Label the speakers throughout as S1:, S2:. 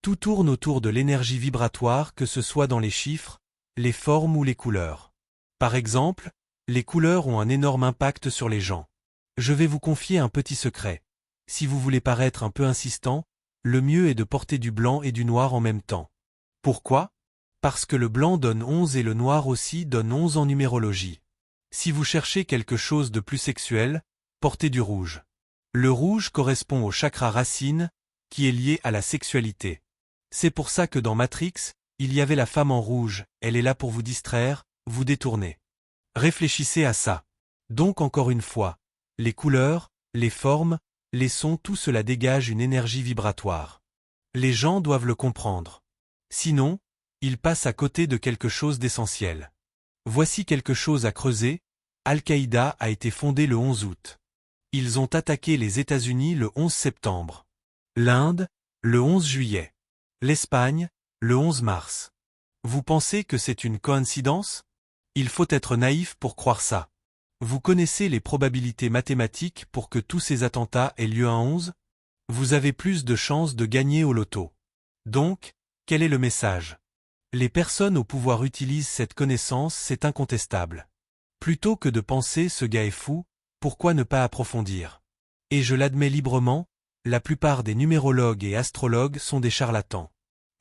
S1: Tout tourne autour de l'énergie vibratoire, que ce soit dans les chiffres, les formes ou les couleurs. Par exemple, les couleurs ont un énorme impact sur les gens. Je vais vous confier un petit secret. Si vous voulez paraître un peu insistant, le mieux est de porter du blanc et du noir en même temps. Pourquoi? Parce que le blanc donne 11 et le noir aussi donne 11 en numérologie. Si vous cherchez quelque chose de plus sexuel, portez du rouge. Le rouge correspond au chakra racine, qui est lié à la sexualité. C'est pour ça que dans Matrix, il y avait la femme en rouge, elle est là pour vous distraire, vous détourner. Réfléchissez à ça. Donc encore une fois, les couleurs, les formes, les sons, tout cela dégage une énergie vibratoire. Les gens doivent le comprendre. Sinon, ils passent à côté de quelque chose d'essentiel. Voici quelque chose à creuser, Al-Qaïda a été fondé le 11 août. Ils ont attaqué les États-Unis le 11 septembre. L'Inde, le 11 juillet. L'Espagne, le 11 mars. Vous pensez que c'est une coïncidence? Il faut être naïf pour croire ça. Vous connaissez les probabilités mathématiques pour que tous ces attentats aient lieu un 11? Vous avez plus de chances de gagner au loto. Donc, quel est le message? Les personnes au pouvoir utilisent cette connaissance, c'est incontestable. Plutôt que de penser ce gars est fou, pourquoi ne pas approfondir? Et je l'admets librement, la plupart des numérologues et astrologues sont des charlatans.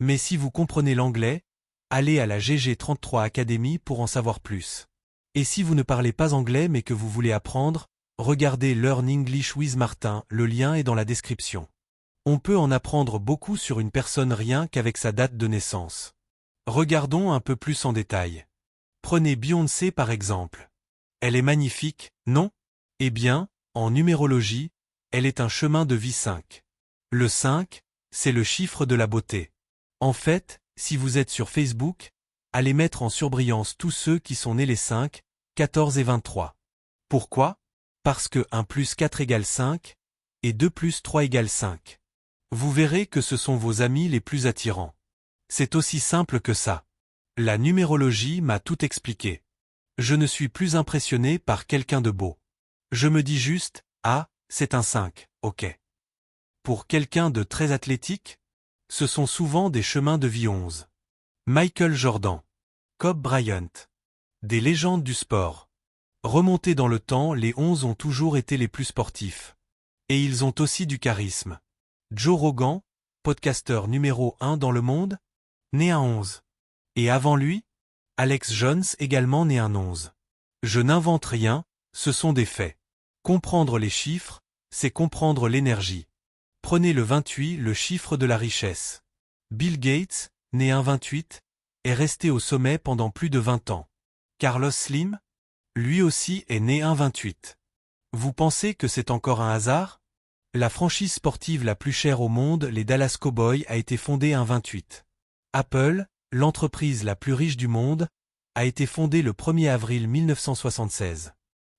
S1: Mais si vous comprenez l'anglais, allez à la GG33 Academy pour en savoir plus. Et si vous ne parlez pas anglais mais que vous voulez apprendre, regardez Learn English with Martin, le lien est dans la description. On peut en apprendre beaucoup sur une personne rien qu'avec sa date de naissance. Regardons un peu plus en détail. Prenez Beyoncé par exemple. Elle est magnifique, non? Eh bien, en numérologie, elle est un chemin de vie 5. Le 5, c'est le chiffre de la beauté. En fait, si vous êtes sur Facebook, allez mettre en surbrillance tous ceux qui sont nés les 5, 14 et 23. Pourquoi? Parce que 1 plus 4 égale 5, et 2 plus 3 égale 5. Vous verrez que ce sont vos amis les plus attirants. C'est aussi simple que ça. La numérologie m'a tout expliqué. Je ne suis plus impressionné par quelqu'un de beau. Je me dis juste, ah, c'est un 5, ok. Pour quelqu'un de très athlétique, ce sont souvent des chemins de vie 11. Michael Jordan, Kobe Bryant. Des légendes du sport. Remontés dans le temps, les 11 ont toujours été les plus sportifs. Et ils ont aussi du charisme. Joe Rogan, podcasteur numéro 1 dans le monde, né un 11. Et avant lui, Alex Jones également né un 11. Je n'invente rien, ce sont des faits. Comprendre les chiffres, c'est comprendre l'énergie. Prenez le 28, le chiffre de la richesse. Bill Gates, né un 28, est resté au sommet pendant plus de 20 ans. Carlos Slim, lui aussi est né un 28. Vous pensez que c'est encore un hasard? La franchise sportive la plus chère au monde, les Dallas Cowboys, a été fondée un 28. Apple, l'entreprise la plus riche du monde, a été fondée le 1er avril 1976.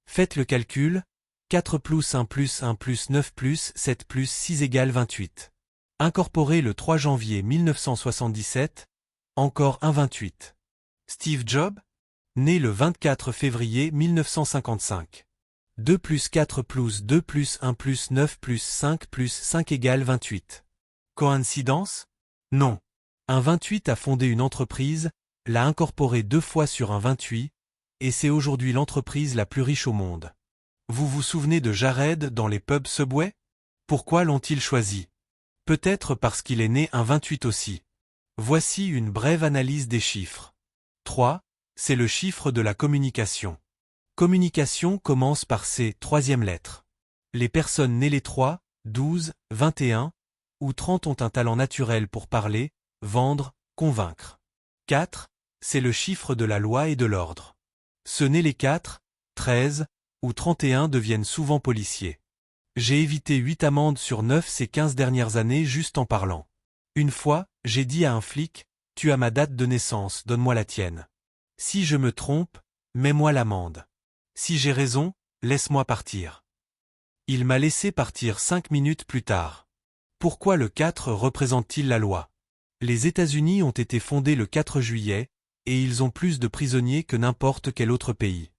S1: Faites le calcul, 4 plus 1 plus 1 plus 9 plus 7 plus 6 égale 28. Incorporé le 3 janvier 1977, encore un 28. Steve Jobs, né le 24 février 1955. 2 plus 4 plus 2 plus 1 plus 9 plus 5 égale 28. Coïncidence? Non. Un 28 a fondé une entreprise, l'a incorporé 2 fois sur un 28, et c'est aujourd'hui l'entreprise la plus riche au monde. Vous vous souvenez de Jared dans les pubs Subway? Pourquoi l'ont-ils choisi? Peut-être parce qu'il est né un 28 aussi. Voici une brève analyse des chiffres. 3, c'est le chiffre de la communication. Communication commence par ces 3e lettres. Les personnes nées les 3, 12, 21 ou 30 ont un talent naturel pour parler, vendre, convaincre. 4, c'est le chiffre de la loi et de l'ordre. Ceux nés les 4, 13 ou 31 deviennent souvent policiers. J'ai évité 8 amendes sur 9 ces 15 dernières années juste en parlant. Une fois, j'ai dit à un flic, « Tu as ma date de naissance, donne-moi la tienne. Si je me trompe, mets-moi l'amende. Si j'ai raison, laisse-moi partir. » Il m'a laissé partir 5 minutes plus tard. Pourquoi le 4 représente-t-il la loi? Les États-Unis ont été fondés le 4 juillet, et ils ont plus de prisonniers que n'importe quel autre pays.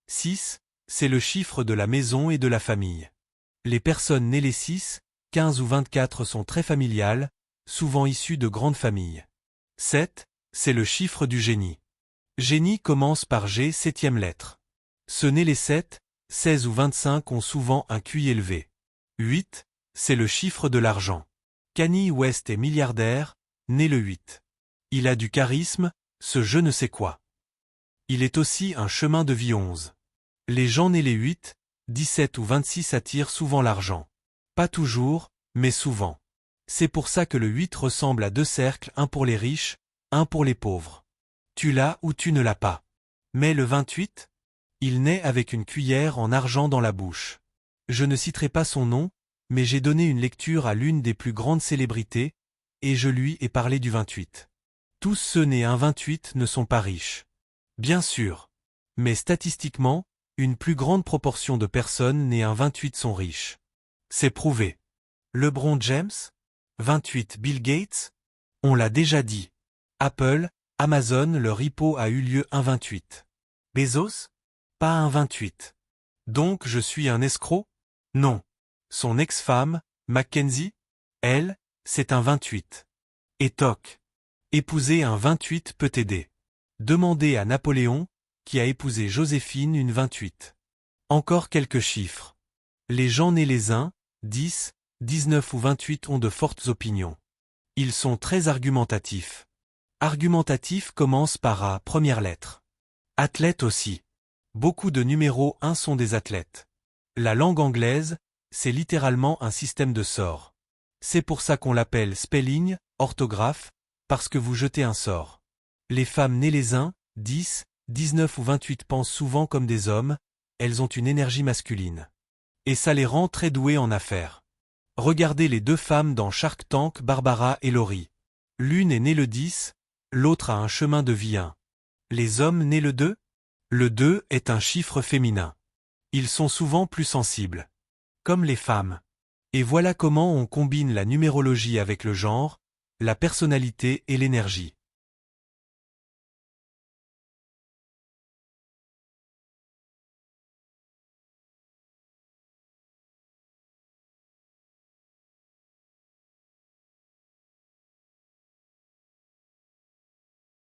S1: 6, c'est le chiffre de la maison et de la famille. Les personnes nées les 6, 15 ou 24 sont très familiales, souvent issus de grandes familles. 7, c'est le chiffre du génie. Génie commence par G, septième lettre. Ce n'est les 7, 16 ou 25 ont souvent un QI élevé. 8, c'est le chiffre de l'argent. Kanye West est milliardaire, né le 8. Il a du charisme, ce je ne sais quoi. Il est aussi un chemin de vie 11. Les gens nés les 8, 17 ou 26 attirent souvent l'argent. Pas toujours, mais souvent. C'est pour ça que le 8 ressemble à deux cercles, un pour les riches, un pour les pauvres. Tu l'as ou tu ne l'as pas. Mais le 28? Il naît avec une cuillère en argent dans la bouche. Je ne citerai pas son nom, mais j'ai donné une lecture à l'une des plus grandes célébrités, et je lui ai parlé du 28. Tous ceux nés un 28 ne sont pas riches. Bien sûr. Mais statistiquement, une plus grande proportion de personnes nées un 28 sont riches. C'est prouvé. LeBron James? 28 Bill Gates? On l'a déjà dit. Apple, Amazon, leur IPO a eu lieu un 28. Bezos? Pas un 28. Donc je suis un escroc? Non. Son ex-femme, Mackenzie? Elle, c'est un 28. Et toc. Épouser un 28 peut aider. Demandez à Napoléon, qui a épousé Joséphine une 28. Encore quelques chiffres. Les gens nés les 1, 10, 19 ou 28 ont de fortes opinions. Ils sont très argumentatifs. Argumentatif commence par A, première lettre. Athlète aussi. Beaucoup de numéros 1 sont des athlètes. La langue anglaise, c'est littéralement un système de sorts. C'est pour ça qu'on l'appelle spelling, orthographe, parce que vous jetez un sort. Les femmes nées les 1, 10, 19 ou 28 pensent souvent comme des hommes, elles ont une énergie masculine. Et ça les rend très douées en affaires. Regardez les deux femmes dans Shark Tank, Barbara et Laurie. L'une est née le 10, l'autre a un chemin de vie 1. Les hommes nés le 2? Le 2 est un chiffre féminin. Ils sont souvent plus sensibles. Comme les femmes. Et voilà comment on combine la numérologie avec le genre, la personnalité et l'énergie.